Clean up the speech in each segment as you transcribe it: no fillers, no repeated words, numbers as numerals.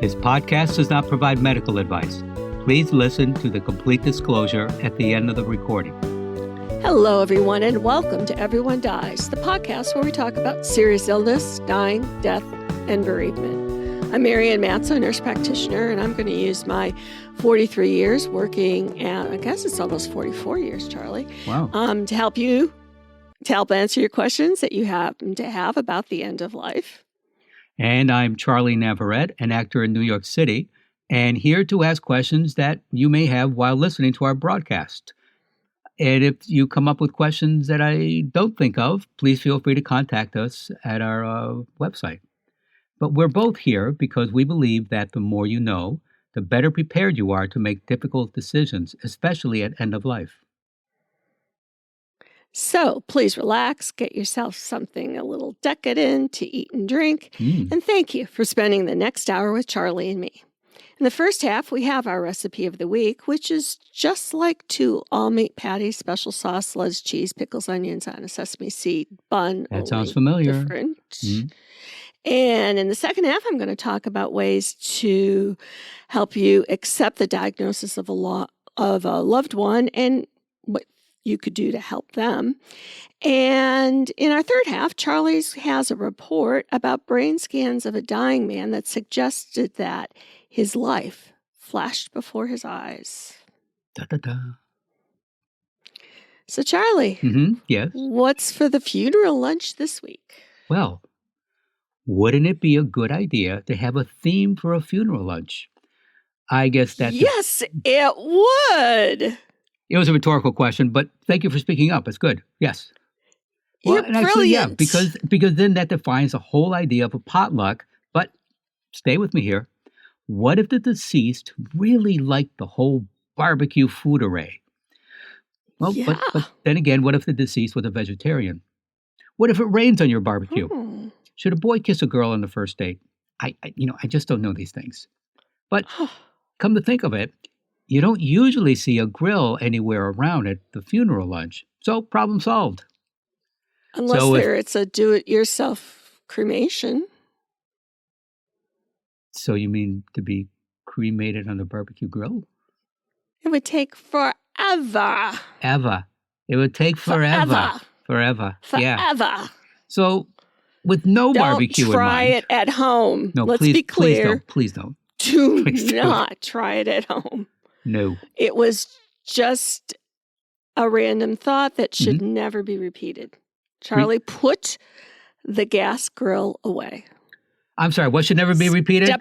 This podcast does not provide medical advice. Please listen to the complete disclosure at the end of the recording. Hello, everyone, and welcome to Everyone Dies, the podcast where we talk about serious illness, dying, death, and bereavement. I'm Marianne Matzo, a nurse practitioner, and I'm going to use my 43 years working at, I guess it's almost 44 years, Charlie, Wow. to help answer your questions that you happen to have about the end of life. And I'm Charlie Navarrete, an actor in New York City, and here to ask questions that you may have while listening to our broadcast. And if you come up with questions that I don't think of, please feel free to contact us at our website. But we're both here because we believe that the more you know, the better prepared you are to make difficult decisions, especially at end of life. So please relax, get yourself something a little decadent to eat and drink, and thank you for spending the next hour with Charlie and me. In the first half, we have our recipe of the week, which is just like two all-meat patties, special sauce, lettuce, cheese, pickles, onions on a sesame seed bun. That sounds familiar. Different. And in the second half, I'm going to talk about ways to help you accept the diagnosis of a loved one and what you could do to help them. And in our third half, Charlie has a report about brain scans of a dying man that suggested that his life flashed before his eyes. Da, da, da. So, Charlie, Yes. what's for the funeral lunch this week? Well, wouldn't it be a good idea to have a theme for a funeral lunch? I guess that's... Yes, it would. It was a rhetorical question, but thank you for speaking up. It's good. Yes. Well, You're and actually, brilliant. because then that defines the whole idea of a potluck. But stay with me here. What if the deceased really liked the whole barbecue food array? Well, Yeah. but then again, what if the deceased was a vegetarian? What if it rains on your barbecue? Should a boy kiss a girl on the first date? I just don't know these things. But come to think of it, you don't usually see a grill anywhere around at the funeral lunch. So problem solved. Unless it's a do-it-yourself cremation. So you mean to be cremated on the barbecue grill? It would take forever. It would take forever. Yeah. So with no barbecue in mind. Don't try it at home. No, Let's be clear. Please don't. Do not try it at home. No. It was just a random thought that should never be repeated. Charlie, put the gas grill away. I'm sorry, what should never be repeated?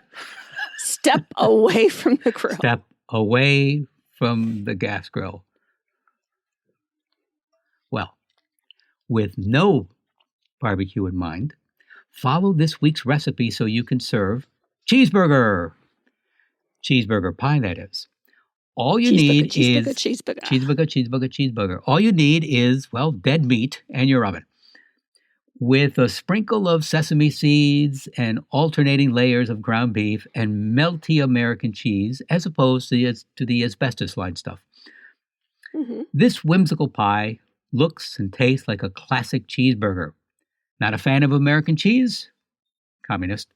Step away from the grill. Step away from the gas grill. Well, with no barbecue in mind, follow this week's recipe so you can serve Cheeseburger Pie, that is. All you need is cheeseburger. All you need is, dead meat and your oven. With a sprinkle of sesame seeds and alternating layers of ground beef and melty American cheese, as opposed to the asbestos-lined stuff. This whimsical pie looks and tastes like a classic cheeseburger. Not a fan of American cheese? Communist.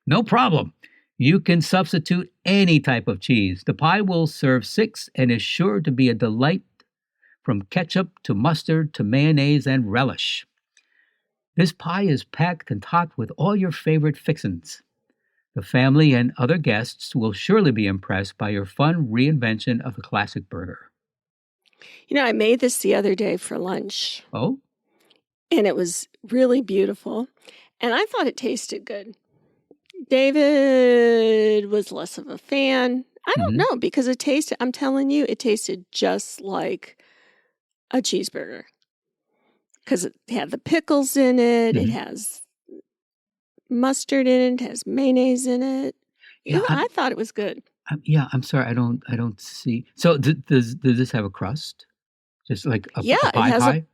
No problem. You can substitute any type of cheese. The pie will serve 6 and is sure to be a delight from ketchup to mustard to mayonnaise and relish. This pie is packed and topped with all your favorite fixins. The family and other guests will surely be impressed by your fun reinvention of the classic burger. I made this the other day for lunch. Oh? And it was really beautiful. And I thought it tasted good. David was less of a fan. I don't know, because I'm telling you, it tasted just like a cheeseburger. Because it had the pickles in it, it has mustard in it, it has mayonnaise in it. Yeah, I thought it was good. I'm sorry, I don't see. So does this have a crust? Just like a pie it has pie?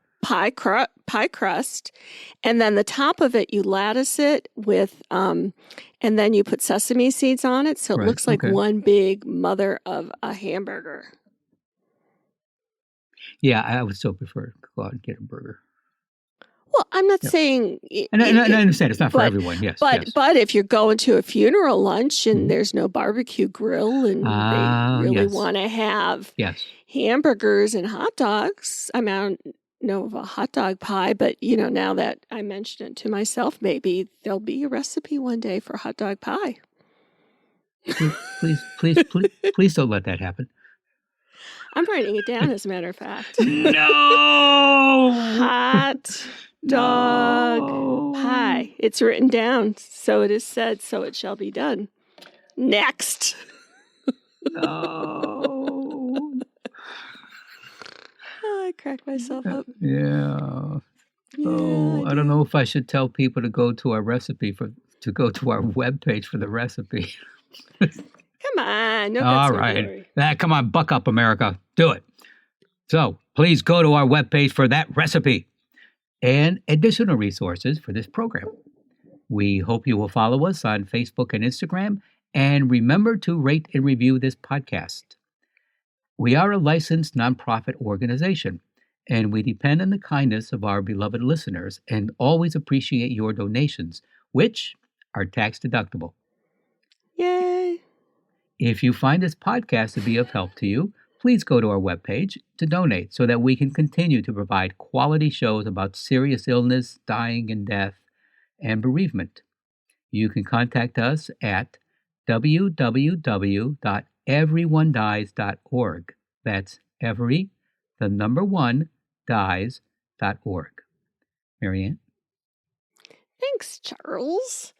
Pie crust, and then the top of it you lattice it with, and then you put sesame seeds on it, so it looks like one big mother of a hamburger. Yeah, I would still prefer to go out and get a burger. Well, I'm not Yeah. saying, And I understand it's not for but everyone. Yes. but yes. but if you're going to a funeral lunch and Mhm. there's no barbecue grill and they really Yes. want to have Yes. hamburgers and hot dogs, I mean, I don't know of a hot dog pie, but now that I mentioned it to myself, maybe there'll be a recipe one day for hot dog pie. Please don't let that happen. I'm writing it down, as a matter of fact. No! Hot dog No! pie. It's written down. So it is said, so it shall be done. Next. No. I cracked myself up. Yeah. Yeah, Oh, I don't know if I should tell people to go to our webpage for the recipe. Come on. No guts, All no right. glory. Come on, buck up, America. Do it. So please go to our webpage for that recipe and additional resources for this program. We hope you will follow us on Facebook and Instagram, and remember to rate and review this podcast. We are a licensed nonprofit organization, and we depend on the kindness of our beloved listeners and always appreciate your donations, which are tax deductible. Yay. If you find this podcast to be of help to you, please go to our webpage to donate so that we can continue to provide quality shows about serious illness, dying and death, and bereavement. You can contact us at www.everyonedies.org. That's every, the number one, dies.org. Marianne? Thanks, Charles.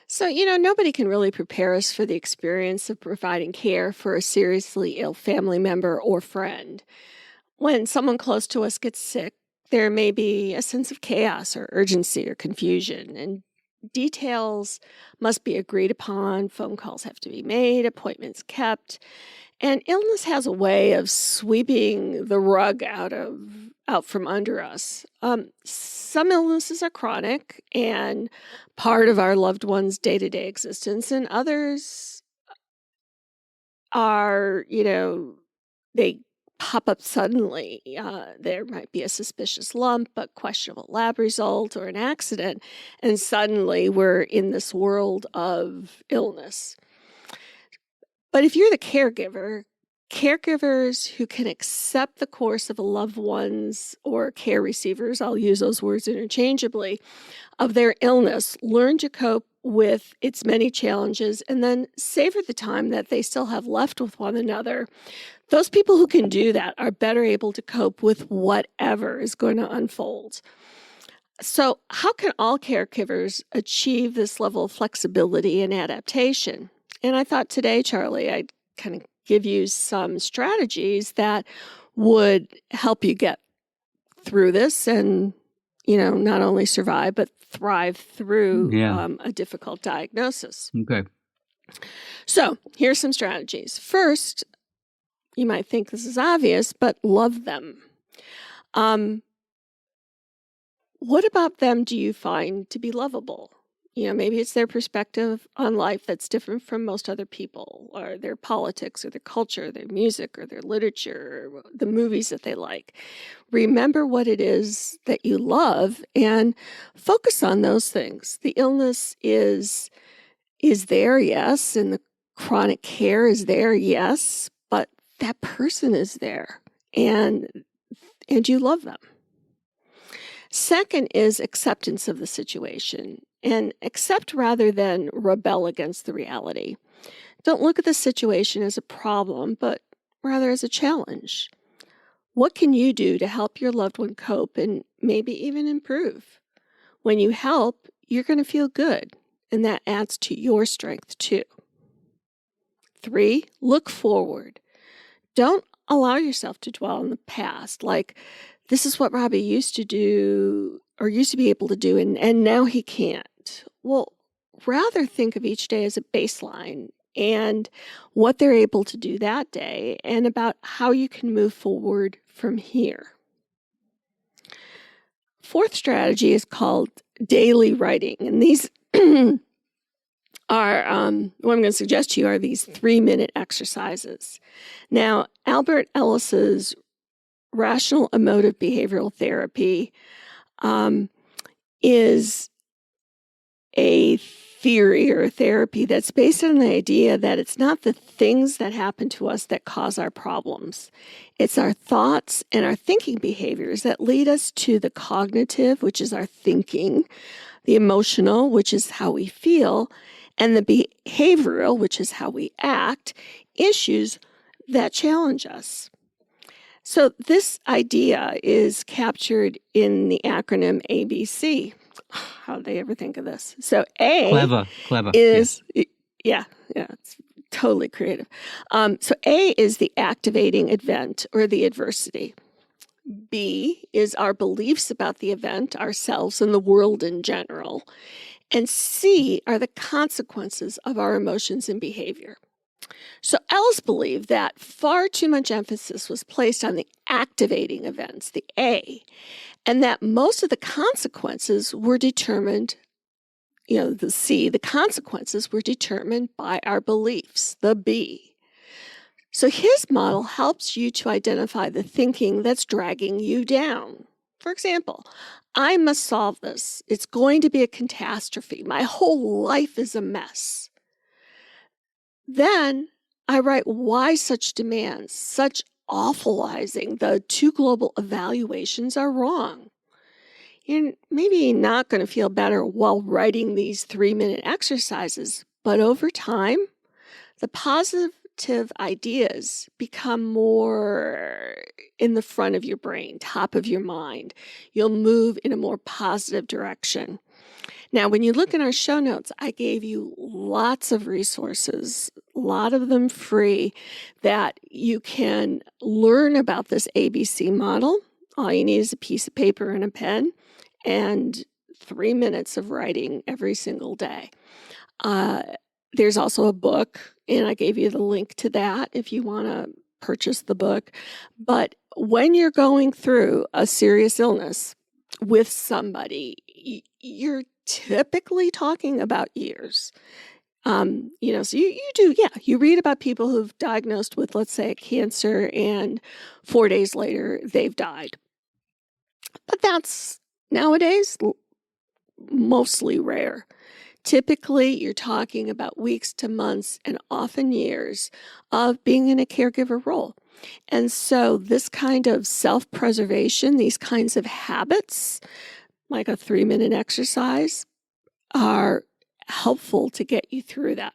So, nobody can really prepare us for the experience of providing care for a seriously ill family member or friend. When someone close to us gets sick, there may be a sense of chaos or urgency or confusion, and details must be agreed upon, phone calls have to be made, appointments kept, and illness has a way of sweeping the rug out from under us. Some illnesses are chronic and part of our loved one's day-to-day existence, and others are, they pop up suddenly. There might be a suspicious lump, a questionable lab result, or an accident, and suddenly we're in this world of illness. But if you're the caregiver, caregivers who can accept the course of a loved one's or care receivers, I'll use those words interchangeably, of their illness, learn to cope with its many challenges, and then savor the time that they still have left with one another. Those people who can do that are better able to cope with whatever is going to unfold. So, how can all caregivers achieve this level of flexibility and adaptation? And I thought today, Charlie, I'd kind of give you some strategies that would help you get through this and, not only survive, but thrive through a difficult diagnosis. Okay. So, here's some strategies. First, you might think this is obvious, but love them. What about them do you find to be lovable? Maybe it's their perspective on life that's different from most other people, or their politics, or their culture, their music, or their literature, or the movies that they like. Remember what it is that you love and focus on those things. The illness is there, yes, and the chronic care is there, yes, but that person is there, and you love them. Second is acceptance of the situation, and accept rather than rebel against the reality. Don't look at the situation as a problem, but rather as a challenge. What can you do to help your loved one cope and maybe even improve? When you help, you're going to feel good, and that adds to your strength too. 3, look forward. Don't allow yourself to dwell in the past, like, this is what Robbie used to do or used to be able to do, and now he can't. Well, rather think of each day as a baseline and what they're able to do that day and about how you can move forward from here. 4th strategy is called daily writing, and these are, what I'm going to suggest to you are these 3-minute exercises. Now, Albert Ellis's Rational Emotive Behavioral Therapy, is a theory or a therapy that's based on the idea that it's not the things that happen to us that cause our problems. It's our thoughts and our thinking behaviors that lead us to the cognitive, which is our thinking, the emotional, which is how we feel, and the behavioral, which is how we act, issues that challenge us. So this idea is captured in the acronym ABC. How did they ever think of this? So A Clever. is, yeah, it's totally creative. So A is the activating event or the adversity. B is our beliefs about the event, ourselves, and the world in general. And C are the consequences of our emotions and behavior. So Ellis believed that far too much emphasis was placed on the activating events, the A, and that most of the consequences were determined, the C, the consequences were determined by our beliefs, the B. So his model helps you to identify the thinking that's dragging you down. For example, I must solve this. It's going to be a catastrophe. My whole life is a mess. Then I write why such demands, such awfulizing. The two global evaluations are wrong. You're maybe not going to feel better while writing these 3-minute exercises, but over time, the positive ideas become more in the front of your brain, top of your mind. You'll move in a more positive direction. Now, when you look in our show notes, I gave you lots of resources, a lot of them free, that you can learn about this ABC model. All you need is a piece of paper and a pen and 3 minutes of writing every single day. There's also a book, and I gave you the link to that if you want to purchase the book. But when you're going through a serious illness with somebody, you're typically talking about years. So you read about people who've diagnosed with, let's say, cancer, and 4 days later they've died. But that's nowadays mostly rare. Typically, you're talking about weeks to months and often years of being in a caregiver role. And so this kind of self-preservation, these kinds of habits, like a 3-minute exercise, are helpful to get you through that.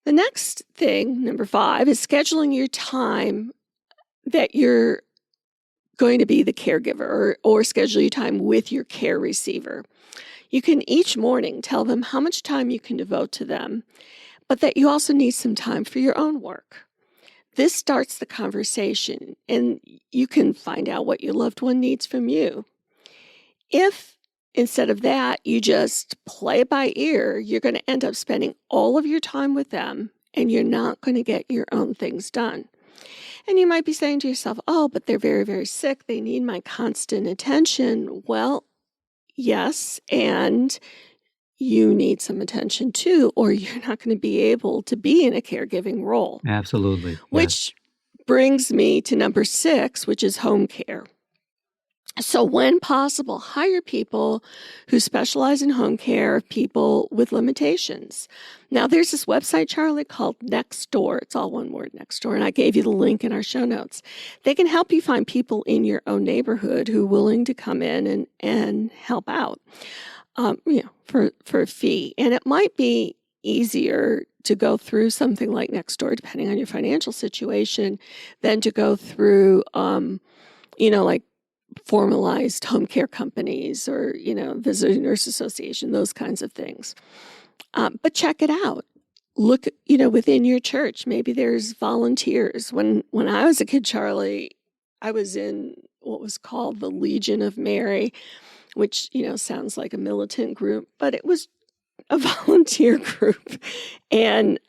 The next thing, number 5, is scheduling your time that you're going to be the caregiver, or schedule your time with your care receiver. You can each morning tell them how much time you can devote to them, but that you also need some time for your own work. This starts the conversation, and you can find out what your loved one needs from you. If instead of that, you just play it by ear, you're going to end up spending all of your time with them, and you're not going to get your own things done. And you might be saying to yourself, oh, but they're very, very sick. They need my constant attention. Well, yes, and you need some attention too, or you're not going to be able to be in a caregiving role. Absolutely. Which brings me to number 6, which is home care. So when possible, hire people who specialize in home care of people with limitations. Now, there's this website, Charlie, called Nextdoor. It's all one word, Nextdoor, and I gave you the link in our show notes. They can help you find people in your own neighborhood who are willing to come in and help out, for a fee. And it might be easier to go through something like Nextdoor, depending on your financial situation, than to go through, like formalized home care companies or, Visiting Nurse Association, those kinds of things. But check it out. Look, within your church, maybe there's volunteers. When I was a kid, Charlie, I was in what was called the Legion of Mary, which, sounds like a militant group, but it was a volunteer group. And,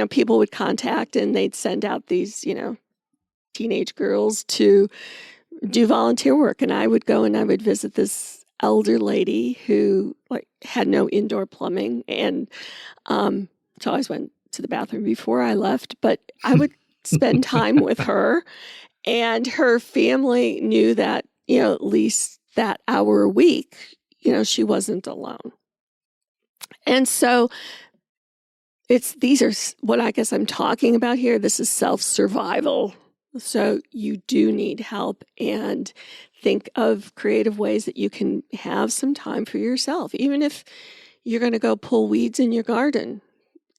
people would contact and they'd send out these, teenage girls to do volunteer work. And I would go and I would visit this elder lady who had no indoor plumbing. And so I always went to the bathroom before I left, but I would spend time with her, and her family knew that, at least that hour a week, she wasn't alone. And so these are what I guess I'm talking about here. This is self-survival. So you do need help, and think of creative ways that you can have some time for yourself. Even if you're going to go pull weeds in your garden,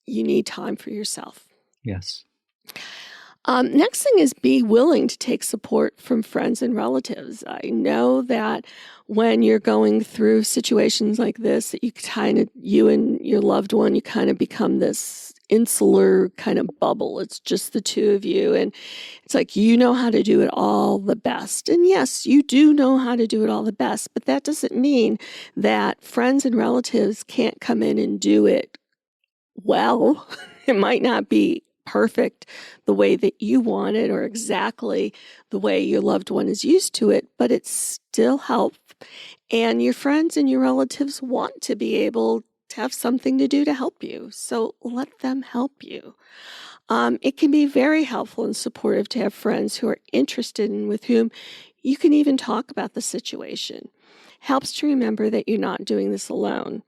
you need time for yourself. Yes. Next thing is be willing to take support from friends and relatives. I know that when you're going through situations like this, that you and your loved one, you kind of become this insular kind of bubble. It's just the two of you. And it's like, you know how to do it all the best. And yes, you do know how to do it all the best, but that doesn't mean that friends and relatives can't come in and do it well. It might not be perfect the way that you want it or exactly the way your loved one is used to it, but it's still help. And your friends and your relatives want to be able to have something to do to help you. So let them help you. It can be very helpful and supportive to have friends who are interested and with whom you can even talk about the situation. Helps to remember that you're not doing this alone.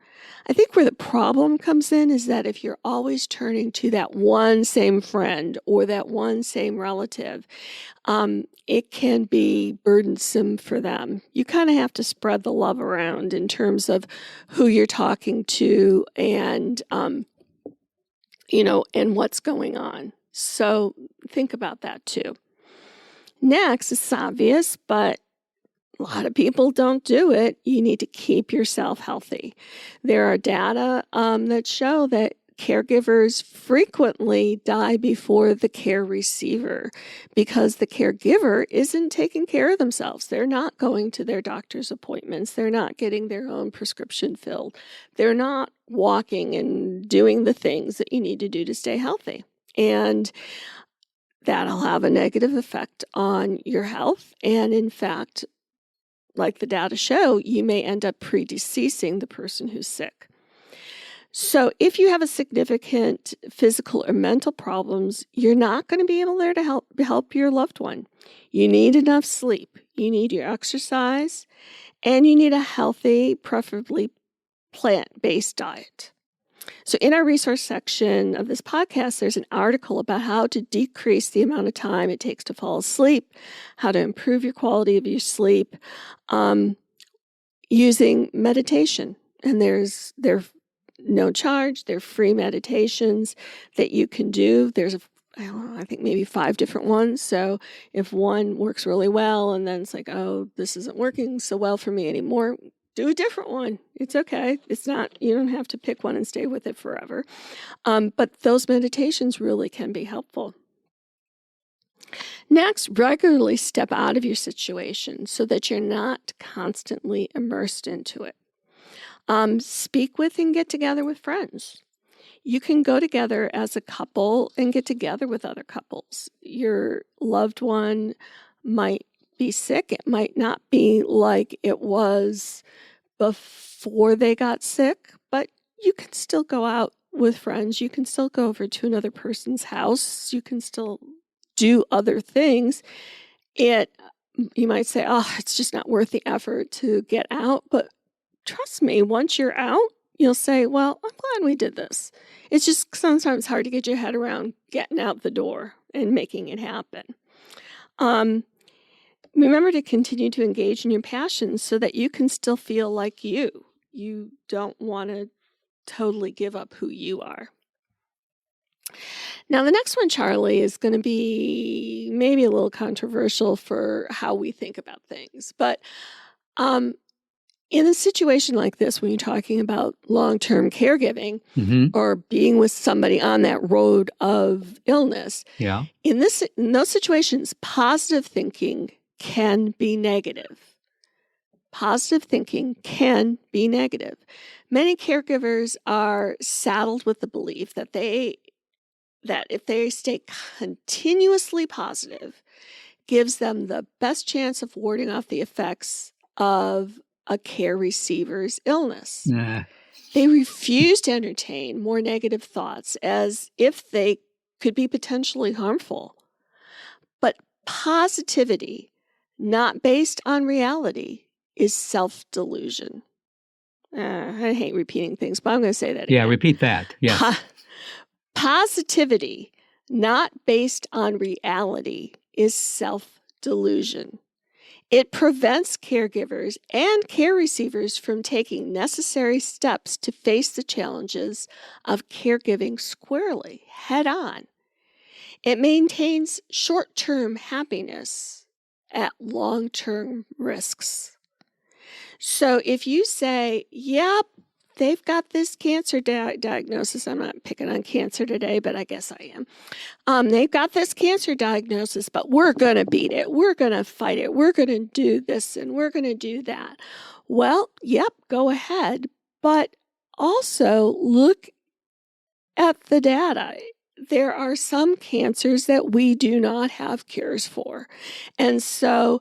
I think where the problem comes in is that if you're always turning to that one same friend or that one same relative, it can be burdensome for them. You kind of have to spread the love around in terms of who you're talking to and, and what's going on. So think about that too. Next, it's obvious, but a lot of people don't do it. You need to keep yourself healthy. There are data that show that caregivers frequently die before the care receiver because the caregiver isn't taking care of themselves. They're not going to their doctor's appointments. They're not getting their own prescription filled. They're not walking and doing the things that you need to do to stay healthy. And that'll have a negative effect on your health. And in fact, like the data show, you may end up predeceasing the person who's sick. So if you have a significant physical or mental problems, you're not going to be able there to help your loved one. You need enough sleep. You need your exercise, and you need a healthy, preferably plant-based diet. So in our resource section of this podcast, there's an article about how to decrease the amount of time it takes to fall asleep, how to improve your quality of your sleep, using meditation. And they're no charge. They're free meditations that you can do. There's I think maybe 5 different ones. So if one works really well and then it's like, oh, this isn't working so well for me anymore, do a different one. It's okay. You don't have to pick one and stay with it forever. But those meditations really can be helpful. Next, regularly step out of your situation so that you're not constantly immersed into it. Speak with and get together with friends. You can go together as a couple and get together with other couples. Your loved one might be sick. It might not be like it was before they got sick, but you can still go out with friends. You can still go over to another person's house. You can still do other things. You might say, oh, it's just not worth the effort to get out. But trust me, once you're out, you'll say, well, I'm glad we did this. It's just sometimes hard to get your head around getting out the door and making it happen. Remember to continue to engage in your passions so that you can still feel like you. You don't want to totally give up who you are. Now, the next one, Charlie, is going to be maybe a little controversial for how we think about things. But in a situation like this, when you're talking about long-term caregiving or being with somebody on that road of illness, in those situations, positive thinking can be negative. Positive thinking can be negative. Many caregivers are saddled with the belief that if they stay continuously positive, gives them the best chance of warding off the effects of a care receiver's illness. Nah. They refuse to entertain more negative thoughts as if they could be potentially harmful. But positivity, not based on reality, is self-delusion. I hate repeating things, but I'm going to say that again. Yeah, repeat that. Yes. Positivity, not based on reality, is self-delusion. It prevents caregivers and care receivers from taking necessary steps to face the challenges of caregiving squarely, head on. It maintains short-term happiness at long-term risks. So if you say, yep, they've got this cancer diagnosis. I'm not picking on cancer today, but I guess I am. They've got this cancer diagnosis, but we're going to beat it. We're going to fight it. We're going to do this and we're going to do that. Well, yep, go ahead. But also look at the data. There are some cancers that we do not have cures for. And so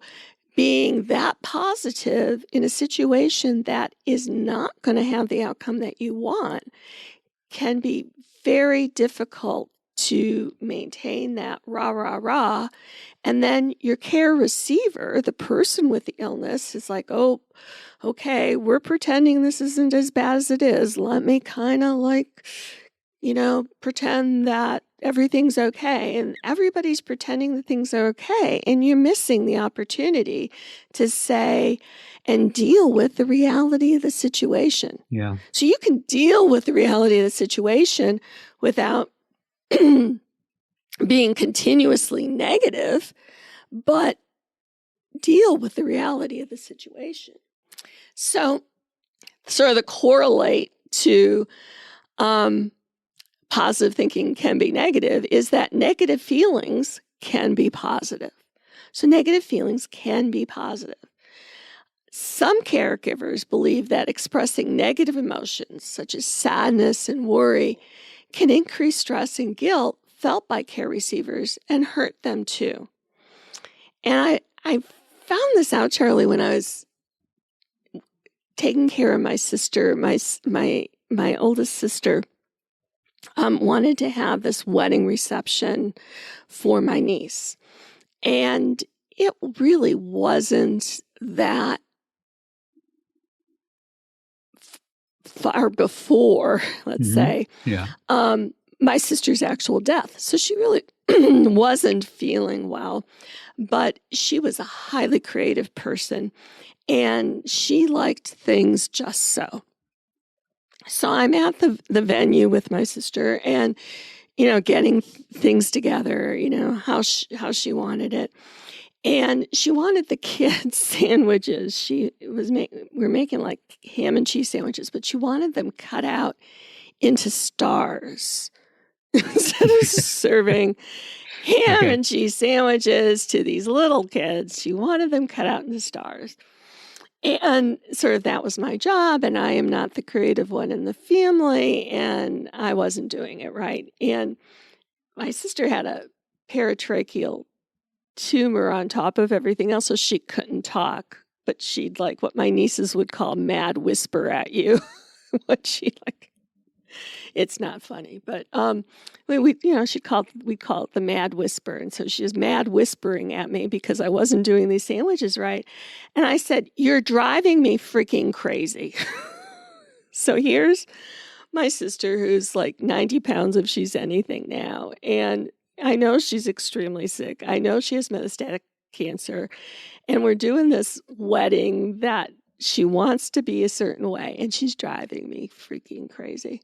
being that positive in a situation that is not going to have the outcome that you want can be very difficult to maintain that rah, rah, rah. And then your care receiver, the person with the illness, is like, oh, okay, we're pretending this isn't as bad as it is. Let me kind of pretend that everything's okay. And everybody's pretending that things are okay. And you're missing the opportunity to say and deal with the reality of the situation. Yeah. So you can deal with the reality of the situation without being continuously negative, but deal with the reality of the situation. So sort of the correlate to positive thinking can be negative is that negative feelings can be positive. So negative feelings can be positive. Some caregivers believe that expressing negative emotions, such as sadness and worry, can increase stress and guilt felt by care receivers and hurt them too. And I found this out, Charlie, when I was taking care of my sister. My oldest sister wanted to have this wedding reception for my niece. And it really wasn't that far before, let's say, my sister's actual death. So she really wasn't feeling well, but she was a highly creative person and she liked things just so. So I'm at the venue with my sister and, getting things together, how she wanted it. And she wanted the kids sandwiches. We're making like ham and cheese sandwiches, but she wanted them cut out into stars instead of serving ham and cheese sandwiches to these little kids. She wanted them cut out into stars. And sort of that was my job, and I am not the creative one in the family, and I wasn't doing it right. And my sister had a paratracheal tumor on top of everything else, so she couldn't talk, but she'd like what my nieces would call mad whisper at you. It's not funny, but we call it the mad whisper, and so she was mad whispering at me because I wasn't doing these sandwiches right, and I said, "You're driving me freaking crazy." So here's my sister, who's like 90 pounds if she's anything now, and I know she's extremely sick. I know she has metastatic cancer, and we're doing this wedding that she wants to be a certain way, and she's driving me freaking crazy.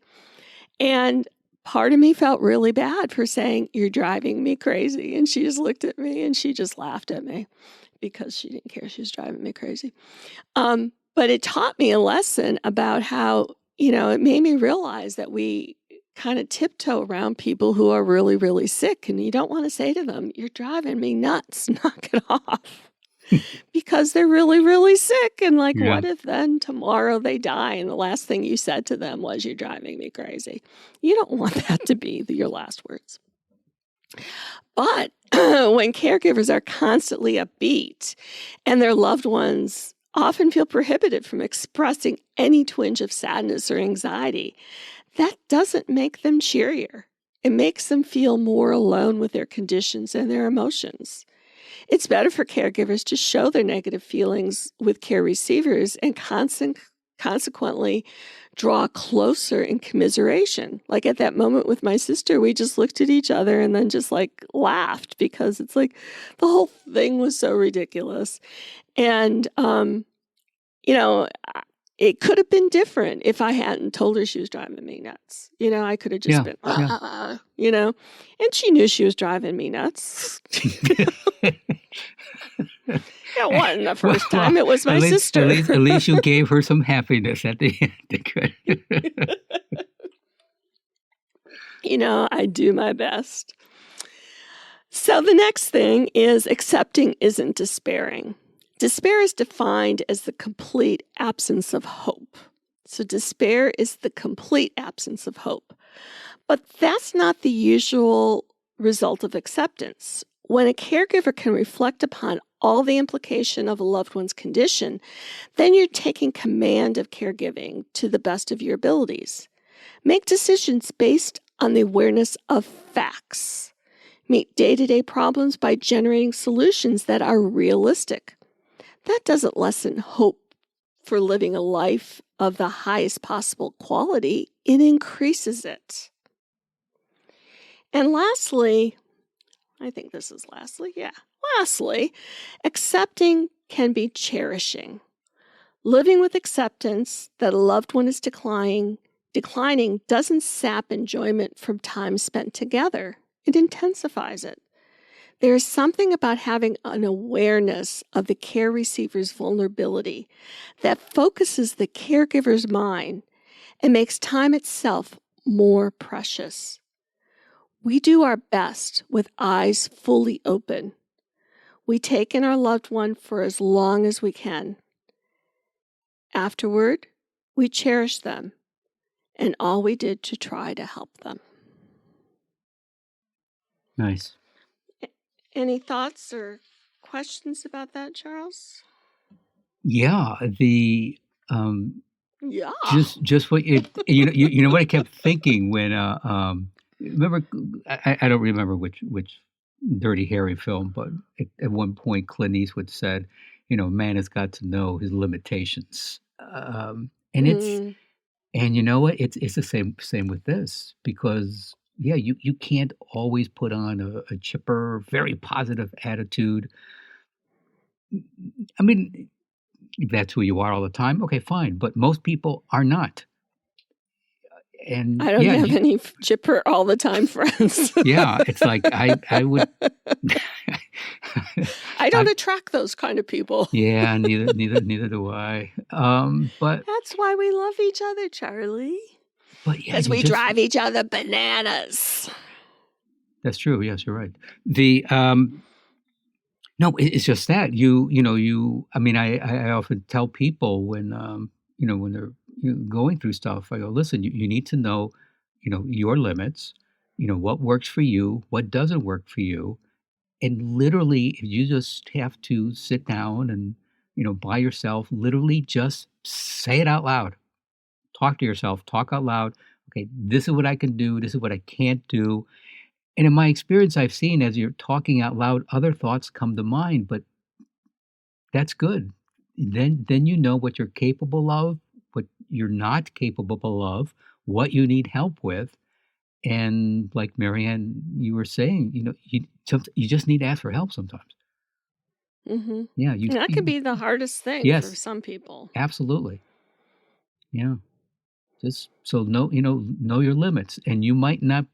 And part of me felt really bad for saying, "You're driving me crazy." And she just looked at me and she just laughed at me because she didn't care she was driving me crazy. But it taught me a lesson about how, it made me realize that we kind of tiptoe around people who are really, really sick. And you don't want to say to them, "You're driving me nuts, knock it off." Because they're really, really sick. And what if then tomorrow they die and the last thing you said to them was, "You're driving me crazy"? You don't want that to be your last words. But when caregivers are constantly upbeat and their loved ones often feel prohibited from expressing any twinge of sadness or anxiety, that doesn't make them cheerier. It makes them feel more alone with their conditions and their emotions. It's better for caregivers to show their negative feelings with care receivers and consequently draw closer in commiseration. Like at that moment with my sister, we just looked at each other and then just like laughed because it's like the whole thing was so ridiculous. And, it could have been different if I hadn't told her she was driving me nuts. I could have just been, and she knew she was driving me nuts. It wasn't the first time. It was my sister. At least you gave her some happiness at the end. I do my best. So the next thing is accepting isn't despairing. Despair is defined as the complete absence of hope. So despair is the complete absence of hope. But that's not the usual result of acceptance. When a caregiver can reflect upon all the implication of a loved one's condition, then you're taking command of caregiving to the best of your abilities. Make decisions based on the awareness of facts. Meet day-to-day problems by generating solutions that are realistic. That doesn't lessen hope for living a life of the highest possible quality. It increases it. And lastly, I think this is lastly, yeah. Lastly, accepting can be cherishing. Living with acceptance that a loved one is declining doesn't sap enjoyment from time spent together. It intensifies it. There is something about having an awareness of the care receiver's vulnerability that focuses the caregiver's mind and makes time itself more precious. We do our best with eyes fully open. We take in our loved one for as long as we can. Afterward, we cherish them and all we did to try to help them. Nice. Any thoughts or questions about that, Charles? Yeah, Yeah. just what you know what I kept thinking when remember I don't remember which Dirty Harry film, but at one point Clint Eastwood said, man has got to know his limitations, and it's and you know what, it's the same with this, because you can't always put on a chipper, very positive attitude. I mean, if that's who you are all the time, okay, fine. But most people are not. And I don't have any chipper all the time friends. Yeah, it's like I would. I don't attract those kind of people. Yeah, neither do I. But that's why we love each other, Charlie. But yeah, because we drive each other bananas. That's true. Yes, you're right. No, it's just that I mean, I often tell people when when they're going through stuff, I go, listen, you need to know, your limits, what works for you, what doesn't work for you. And literally, you just have to sit down and, by yourself, literally just say it out loud. Talk to yourself, talk out loud. Okay, this is what I can do. This is what I can't do. And in my experience, I've seen as you're talking out loud, other thoughts come to mind, but that's good. Then you know what you're capable of, what you're not capable of, what you need help with. And like Marianne, you were saying, you just need to ask for help sometimes. Mm-hmm. Yeah. And that can be the hardest thing for some people. Absolutely. Yeah. Just so know your limits, and you might not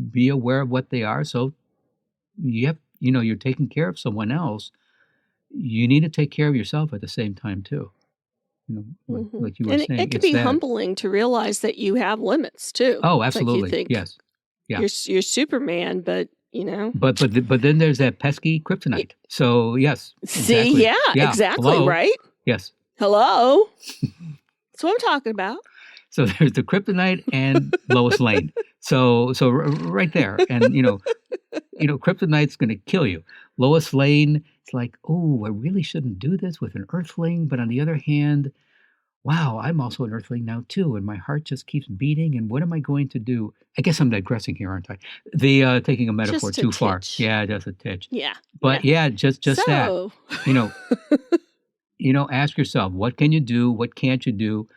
be aware of what they are. So you're taking care of someone else. You need to take care of yourself at the same time too. Like you were saying, it can be humbling to realize that you have limits too. Oh, absolutely. Like you think yes. Yeah. You're Superman, but But then there's that pesky kryptonite. So yes. See, exactly. yeah, exactly. Hello. Right. Yes. Hello. That's what I'm talking about. So there's the kryptonite and Lois Lane. So right there, and kryptonite's going to kill you. Lois Lane, it's like, oh, I really shouldn't do this with an Earthling, but on the other hand, wow, I'm also an earthling now too, and my heart just keeps beating, and what am I going to do? I guess I'm digressing here, aren't I? The taking a metaphor Just a too far. titch. Yeah, just a titch. Yeah. But yeah, just that. So, You know, ask yourself, what can you do? What can't you do?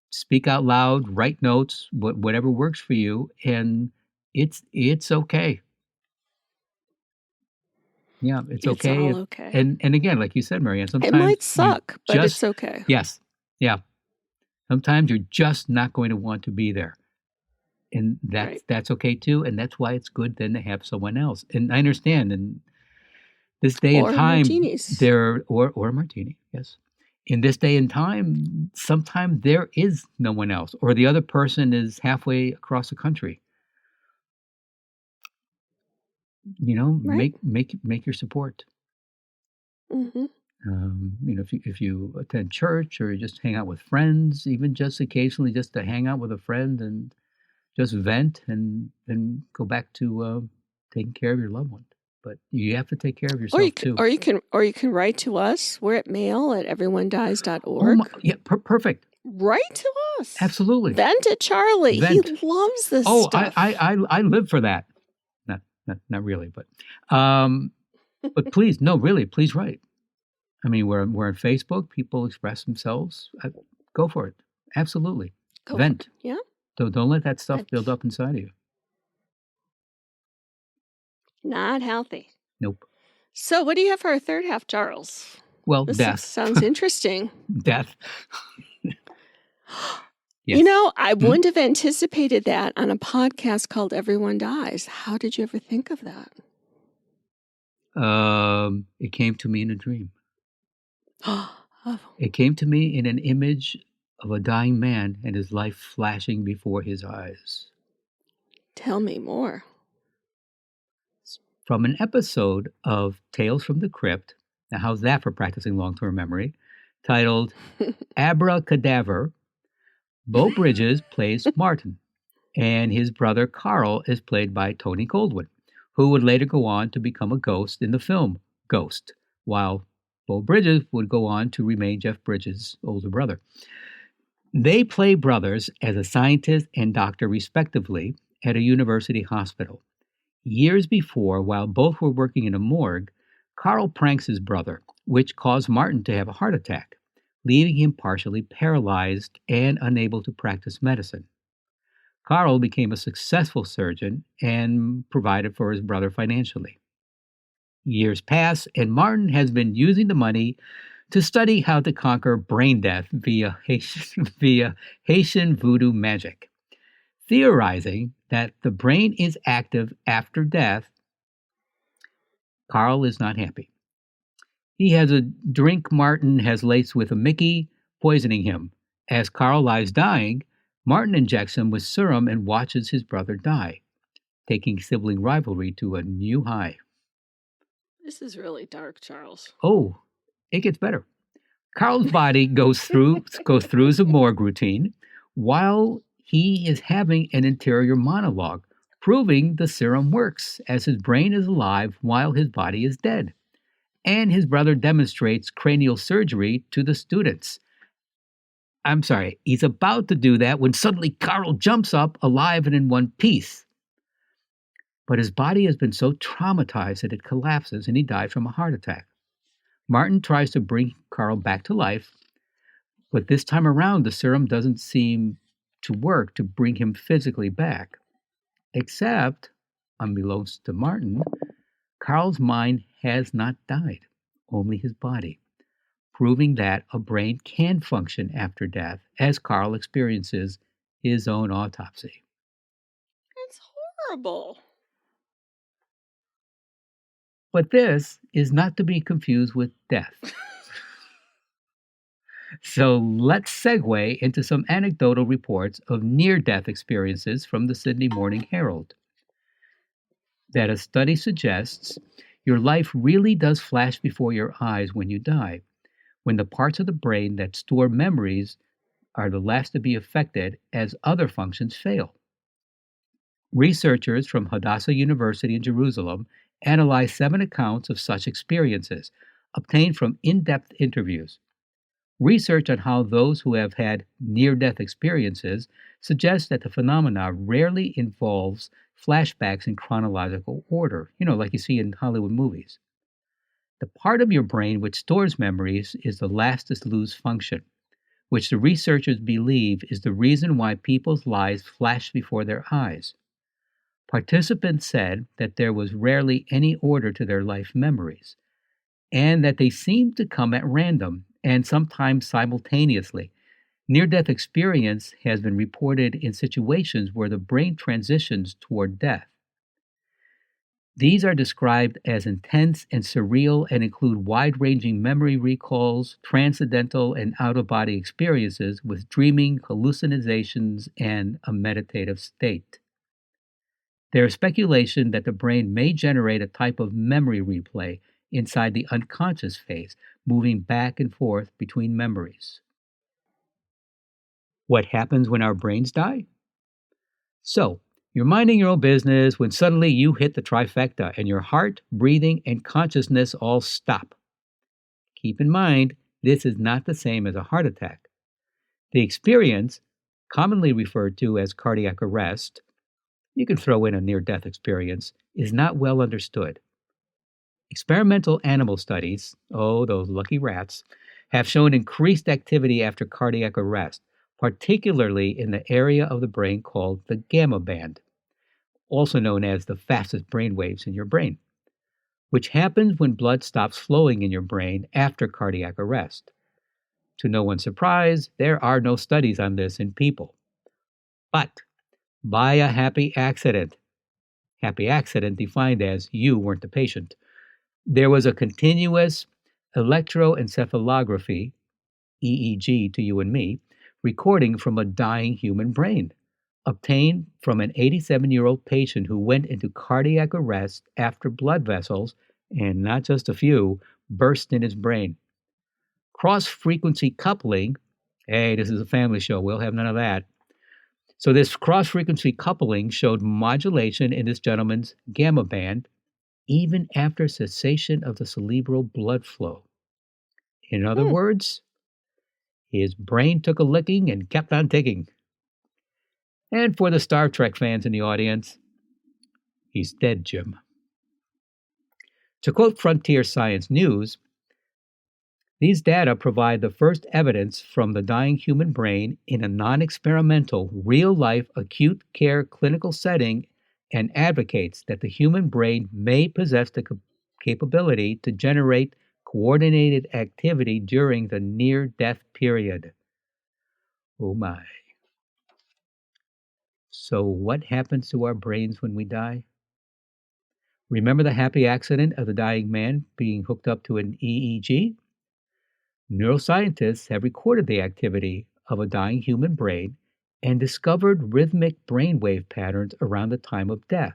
Speak out loud, write notes, whatever works for you, and it's okay. Yeah, it's it's okay. all okay. And again, like you said, Marianne, It sometimes might you suck, but just it's okay. yes, yeah. Sometimes you're just not going to want to be there, and Right. that's okay too. And that's why it's good then to have someone else. And I understand. And this day and Or time, martinis. there or a martini, yes. In this day and time, sometimes there is no one else, or the other person is halfway across the country. You know, Right. make your support. Mm-hmm. You know, if you attend church or you just hang out with friends, even just occasionally, just to hang out with a friend and just vent, and then go back to taking care of your loved one. But you have to take care of Or yourself you can, too. or you can write to us. We're at mail@everyonedies.org. Oh my, yeah, perfect. Write to us. Absolutely. Vent at Charlie. Vent. He loves this Oh, stuff. I live for that. Not really, but please, no, really, please write. I mean, we're on Facebook. People express themselves. Go for it. Absolutely. Go Vent. for it. Yeah. Don't let that stuff Vent. build up inside of you. Not healthy. Nope. So, what do you have for our third half, Charles? Well, This death. sounds interesting. Death. Yes. You know, I wouldn't have anticipated that on a podcast called Everyone Dies. How did you ever think of that? It came to me in a dream. Oh. It came to me in an image of a dying man and his life flashing before his eyes. Tell me more. From an episode of Tales from the Crypt, now how's that for practicing long-term memory, titled Abra, Cadaver, Beau Bridges plays Martin, and his brother Carl is played by Tony Goldwyn, who would later go on to become a ghost in the film Ghost, while Beau Bridges would go on to remain Jeff Bridges' older brother. They play brothers as a scientist and doctor, respectively, at a university hospital. Years before, while both were working in a morgue, Carl pranks his brother, which caused Martin to have a heart attack, leaving him partially paralyzed and unable to practice medicine. Carl became a successful surgeon and provided for his brother financially. Years pass, and Martin has been using the money to study how to conquer brain death via Haitian voodoo magic, theorizing that the brain is active after death. Carl is not happy. He has a drink Martin has laced with a Mickey, poisoning him. As Carl lies dying, Martin injects him with serum and watches his brother die, taking sibling rivalry to a new high. This is really dark, Charles. Oh, it gets better. Carl's body goes through the morgue routine while he is having an interior monologue, proving the serum works as his brain is alive while his body is dead. And his brother demonstrates cranial surgery to the students. I'm sorry, he's about to do that when suddenly Carl jumps up alive and in one piece. But his body has been so traumatized that it collapses and he dies from a heart attack. Martin tries to bring Carl back to life, but this time around the serum doesn't seem to work to bring him physically back. Except, unbeknownst to Martin, Carl's mind has not died, only his body, proving that a brain can function after death as Carl experiences his own autopsy. It's horrible. But this is not to be confused with death. So let's segue into some anecdotal reports of near-death experiences from the Sydney Morning Herald. That a study suggests your life really does flash before your eyes when you die, when the parts of the brain that store memories are the last to be affected as other functions fail. Researchers from Hadassah University in Jerusalem analyzed 7 accounts of such experiences, obtained from in-depth interviews. Research on how those who have had near-death experiences suggests that the phenomena rarely involves flashbacks in chronological order, like you see in Hollywood movies. The part of your brain which stores memories is the last-to-lose function, which the researchers believe is the reason why people's lives flash before their eyes. Participants said that there was rarely any order to their life memories, and that they seemed to come at random and sometimes simultaneously. Near-death experience has been reported in situations where the brain transitions toward death. These are described as intense and surreal and include wide-ranging memory recalls, transcendental and out-of-body experiences with dreaming, hallucinations, and a meditative state. There is speculation that the brain may generate a type of memory replay inside the unconscious phase, moving back and forth between memories. What happens when our brains die? So, you're minding your own business when suddenly you hit the trifecta and your heart, breathing, and consciousness all stop. Keep in mind, this is not the same as a heart attack. The experience, commonly referred to as cardiac arrest, you can throw in a near-death experience, is not well understood. Experimental animal studies, those lucky rats, have shown increased activity after cardiac arrest, particularly in the area of the brain called the gamma band, also known as the fastest brain waves in your brain, which happens when blood stops flowing in your brain after cardiac arrest. To no one's surprise, there are no studies on this in people. But by a happy accident defined as you weren't the patient, there was a continuous electroencephalography, EEG to you and me, recording from a dying human brain, obtained from an 87-year-old patient who went into cardiac arrest after blood vessels, and not just a few, burst in his brain. Cross-frequency coupling, hey, this is a family show, we'll have none of that. So this cross-frequency coupling showed modulation in this gentleman's gamma band even after cessation of the cerebral blood flow. In other words, his brain took a licking and kept on ticking. And for the Star Trek fans in the audience, he's dead, Jim. To quote Frontier Science News, these data provide the first evidence from the dying human brain in a non-experimental, real-life acute care clinical setting and advocates that the human brain may possess the capability to generate coordinated activity during the near-death period. Oh my. So what happens to our brains when we die? Remember the happy accident of the dying man being hooked up to an EEG? Neuroscientists have recorded the activity of a dying human brain and discovered rhythmic brainwave patterns around the time of death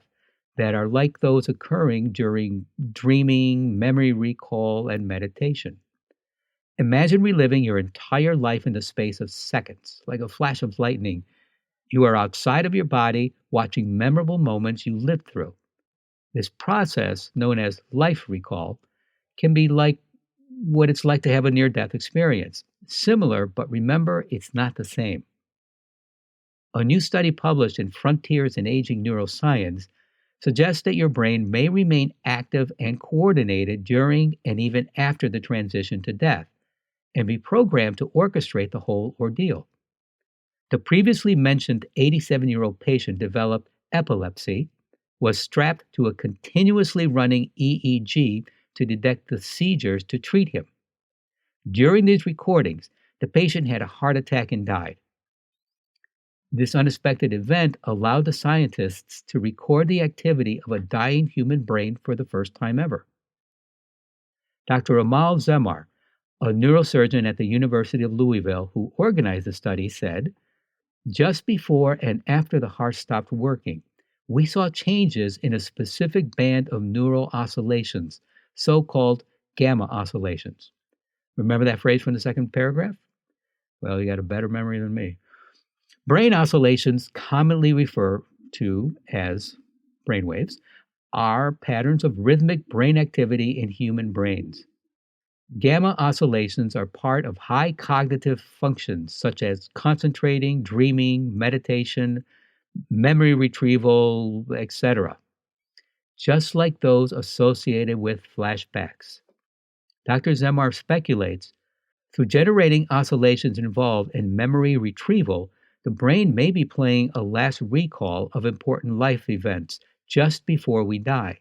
that are like those occurring during dreaming, memory recall, and meditation. Imagine reliving your entire life in the space of seconds, like a flash of lightning. You are outside of your body, watching memorable moments you lived through. This process, known as life recall, can be like what it's like to have a near-death experience. Similar, but remember, it's not the same. A new study published in Frontiers in Aging Neuroscience suggests that your brain may remain active and coordinated during and even after the transition to death, and be programmed to orchestrate the whole ordeal. The previously mentioned 87-year-old patient developed epilepsy, was strapped to a continuously running EEG to detect the seizures to treat him. During these recordings, the patient had a heart attack and died. This unexpected event allowed the scientists to record the activity of a dying human brain for the first time ever. Dr. Amal Zemar, a neurosurgeon at the University of Louisville who organized the study, said, "Just before and after the heart stopped working, we saw changes in a specific band of neural oscillations, so-called gamma oscillations." Remember that phrase from the second paragraph? Well, you got a better memory than me. Brain oscillations, commonly referred to as brainwaves, are patterns of rhythmic brain activity in human brains. Gamma oscillations are part of high cognitive functions such as concentrating, dreaming, meditation, memory retrieval, etc., just like those associated with flashbacks. Dr. Zemar speculates through generating oscillations involved in memory retrieval, the brain may be playing a last recall of important life events just before we die,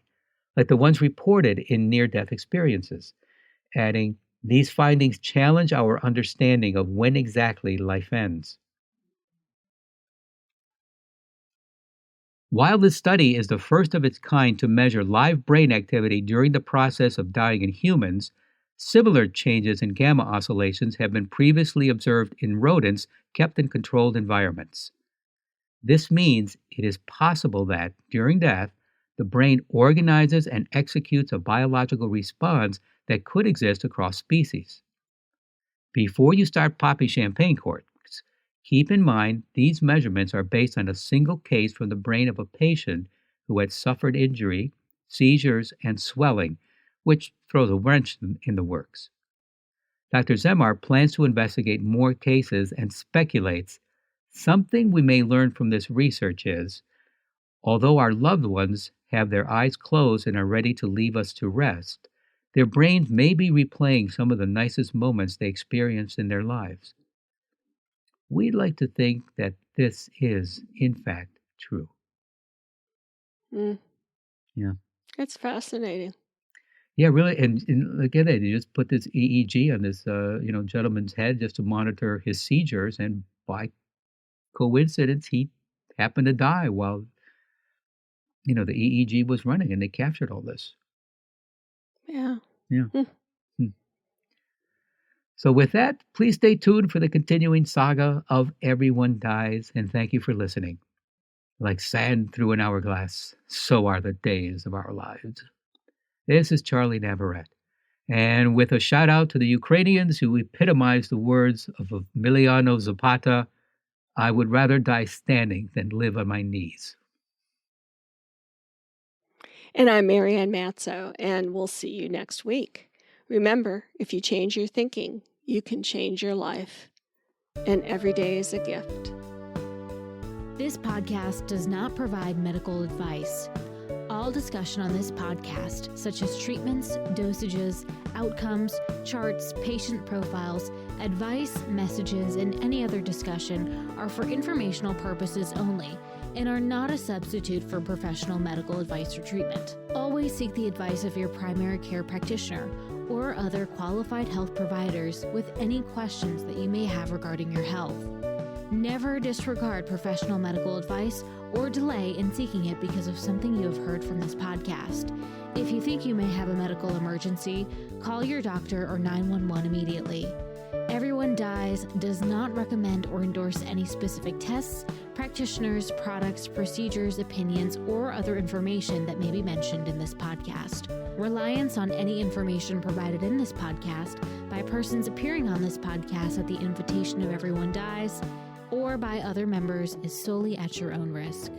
like the ones reported in near death experiences, adding, these findings challenge our understanding of when exactly life ends. While this study is the first of its kind to measure live brain activity during the process of dying in humans, similar changes in gamma oscillations have been previously observed in rodents kept in controlled environments. This means it is possible that, during death, the brain organizes and executes a biological response that could exist across species. Before you start popping champagne corks, keep in mind these measurements are based on a single case from the brain of a patient who had suffered injury, seizures, and swelling, which throws a wrench in the works. Dr. Zemar plans to investigate more cases and speculates something we may learn from this research is, although our loved ones have their eyes closed and are ready to leave us to rest, their brains may be replaying some of the nicest moments they experienced in their lives. We'd like to think that this is, in fact, true. Yeah. It's fascinating. Yeah, really. And look at it. You just put this EEG on this, gentleman's head just to monitor his seizures. And by coincidence, he happened to die while, the EEG was running, and they captured all this. Yeah. Yeah. So with that, please stay tuned for the continuing saga of Everyone Dies, and thank you for listening. Like sand through an hourglass, so are the days of our lives. This is Charlie Navarrete, and with a shout out to the Ukrainians who epitomize the words of Emiliano Zapata, I would rather die standing than live on my knees. And I'm Marianne Matzo, and we'll see you next week. Remember, if you change your thinking, you can change your life. And every day is a gift. This podcast does not provide medical advice. All discussion on this podcast, such as treatments, dosages, outcomes, charts, patient profiles, advice, messages, and any other discussion are for informational purposes only and are not a substitute for professional medical advice or treatment. Always seek the advice of your primary care practitioner or other qualified health providers with any questions that you may have regarding your health. Never disregard professional medical advice or delay in seeking it because of something you have heard from this podcast. If you think you may have a medical emergency, call your doctor or 911 immediately. Everyone Dies does not recommend or endorse any specific tests, practitioners, products, procedures, opinions, or other information that may be mentioned in this podcast. Reliance on any information provided in this podcast by persons appearing on this podcast at the invitation of Everyone Dies or by other members is solely at your own risk.